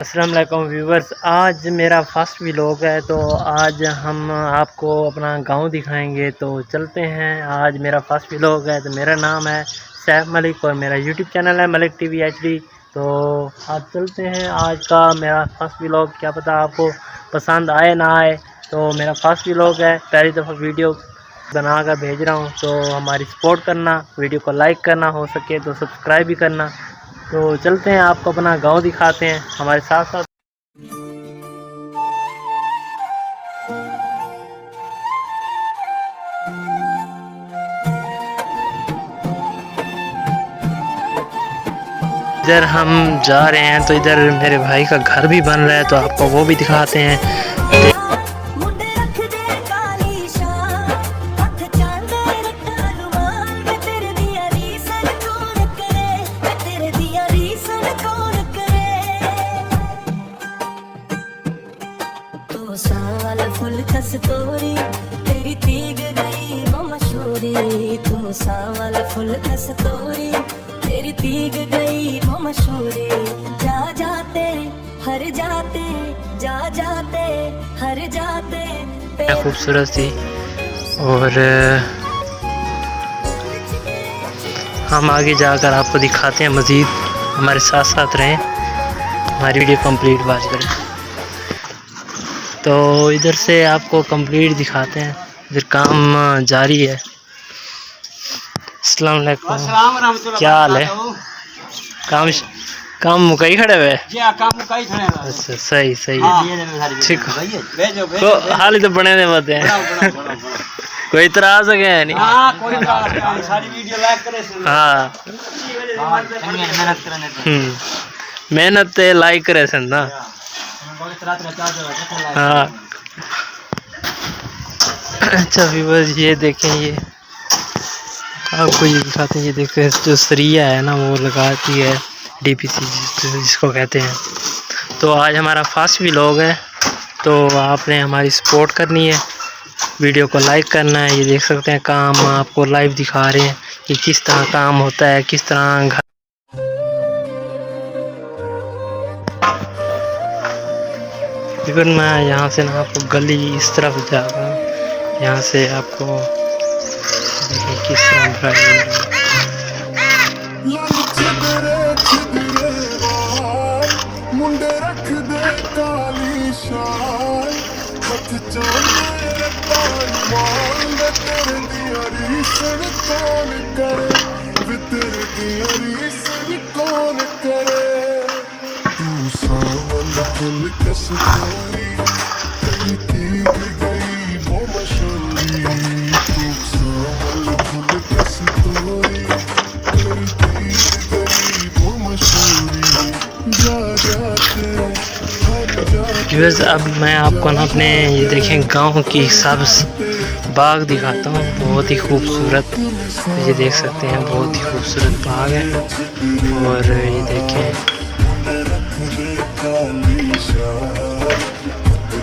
अस्सलाम वालेकुम व्यूवर्स, आज मेरा फर्स्ट व्लॉग है। तो आज हम आपको अपना गांव दिखाएंगे। तो चलते हैं। आज मेरा फर्स्ट व्लॉग है। तो मेरा नाम है सैफ मलिक और मेरा यूट्यूब चैनल है मलिक टीवी एचडी। तो आज चलते हैं। आज का मेरा फर्स्ट व्लॉग, क्या पता आपको पसंद आए ना आए। तो मेरा फर्स्ट व्लॉग है, पहली दफ़ा वीडियो बना कर भेज रहा हूँ। तो हमारी सपोर्ट करना, वीडियो को लाइक करना, हो सके तो सब्सक्राइब भी करना। तो चलते हैं, आपको अपना गांव दिखाते हैं हमारे साथ साथ। इधर हम जा रहे हैं, तो इधर मेरे भाई का घर भी बन रहा है, तो आपको वो भी दिखाते हैं। फुल कस्तूरी तेरी तीग गई वो मशहूरी, तू सावल फुल कस्तूरी तेरी तीग गई वो मशहूरी। जा जाते हर जाते, जा जाते हर जाते। खूबसूरत थी। और हम आगे जाकर आपको दिखाते हैं मज़ीद। हमारे साथ साथ रहें, हमारी वीडियो कंप्लीट वॉच करें। तो इधर से आपको कंप्लीट दिखाते हैं। इधर काम जारी है। अस्सलाम वालेकुम, क्या हाल है? काम मुकाई खड़े हुए? अच्छा, सही सही है, ठीक है। तो हाल ही तो बने दे मत हैं। कोई इतराज है नहीं? हाँ, मेहनत लाइक करे सन ना। हाँ, अच्छा व्यूअर्स, ये देखें, ये आपको ये दिखाते हैं। ये देखें, जो सरिया है ना, वो लगाती है डीपीसी जिसको कहते हैं। तो आज हमारा फर्स्ट व्लॉग है, तो आपने हमारी सपोर्ट करनी है, वीडियो को लाइक करना है। ये देख सकते हैं, काम आपको लाइव दिखा रहे हैं कि किस तरह काम होता है, किस तरह घर। फिर मैं यहाँ से ना आपको गली इस तरफ जा रहा हूँ। यहाँ से आपको देखिए किस तरह अब मैं आपको ना अपने ये देखें गांव की सब्ज़ बाग दिखाता हूँ। बहुत ही खूबसूरत, ये देख सकते हैं, बहुत ही खूबसूरत बाग है। और ये देखें,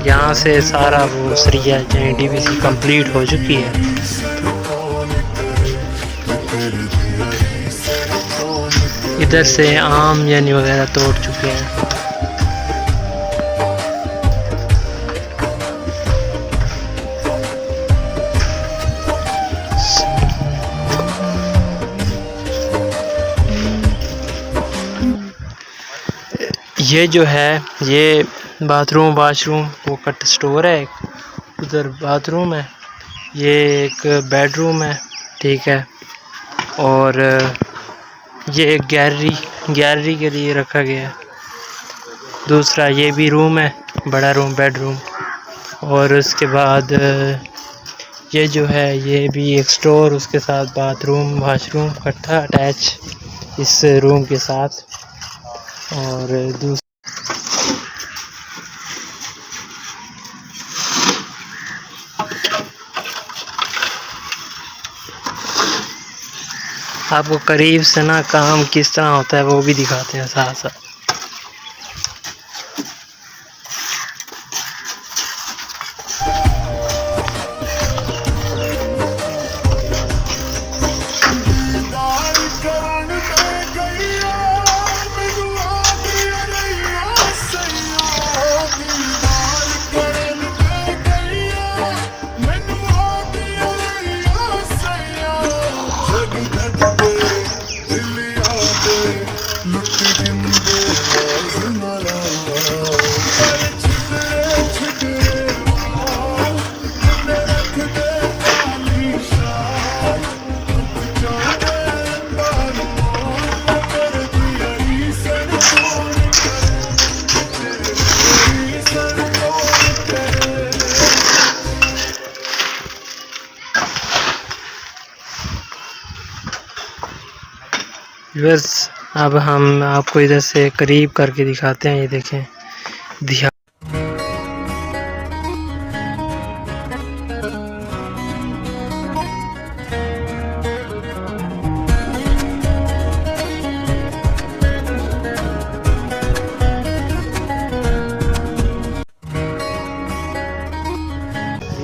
यहाँ से सारा वो सरिया डीपीसी कंप्लीट हो चुकी है। इधर से आम यानी वगैरह तोड़ चुके हैं। ये जो है, ये वाशरूम वो कट स्टोर है। उधर बाथरूम है, ये एक बेडरूम है, ठीक है। और ये एक गैलरी के लिए रखा गया है। दूसरा ये भी रूम है, बड़ा रूम, बेडरूम। और उसके बाद ये जो है, ये भी एक स्टोर, उसके साथ बाथरूम वाशरूम इकट्ठा अटैच इस रूम के साथ। और आपको करीब से ना काम किस तरह होता है वो भी दिखाते हैं साथ साथ। व्यूअर्स अब हम आपको इधर से करीब करके दिखाते हैं। ये देखें दिया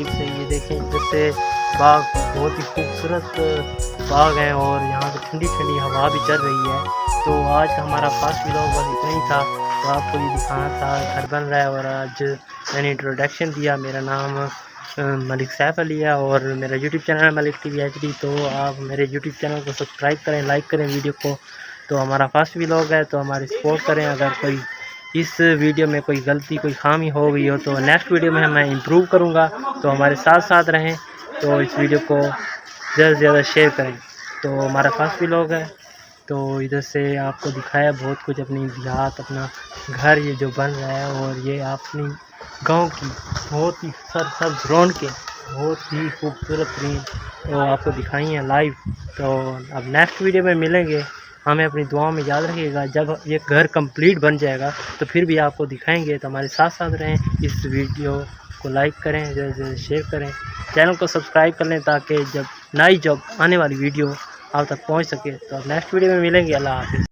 से ये देखें इधर से बाग बहुत ही खूबसूरत बाग है और यहाँ पे ठंडी ठंडी हवा भी चल रही है। तो आज का हमारा फर्स्ट व्लॉग बस इतना ही था। तो आपको ये दिखाना था घर बन रहा है और आज मैंने इंट्रोडक्शन दिया। मेरा नाम मलिक सैफ अली है और मेरा यूट्यूब चैनल है मलिक टीवी HD। तो आप मेरे यूट्यूब चैनल को सब्सक्राइब करें, लाइक करें वीडियो को। तो हमारा फर्स्ट व्लॉग है तो हमारी सपोर्ट करें। अगर कोई इस वीडियो में कोई गलती कोई खामी हो गई हो तो नेक्स्ट वीडियो में मैं इम्प्रूव करूँगा। तो हमारे साथ साथ रहें। तो इस वीडियो को ज़्यादा से ज़्यादा शेयर करें। तो हमारा फर्स्ट व्लॉग है तो इधर से आपको दिखाया बहुत कुछ, अपनी देहात, अपना घर ये जो बन रहा है और ये अपनी गांव की बहुत ही सरसब्ज रौनकें, बहुत ही खूबसूरत तरीन तो आपको दिखाई हैं लाइव। तो अब नेक्स्ट वीडियो में मिलेंगे। हमें अपनी दुआओं में याद रखिएगा। जब ये घर कंप्लीट बन जाएगा तो फिर भी आपको दिखाएंगे। तो हमारे साथ साथ रहें। इस वीडियो को लाइक करें, ज़्यादा शेयर करें, चैनल को सब्सक्राइब कर लें ताकि जब नई जब आने वाली वीडियो आप तक पहुंच सके। तो नेक्स्ट वीडियो में मिलेंगे। अल्लाह हाफ़िज़।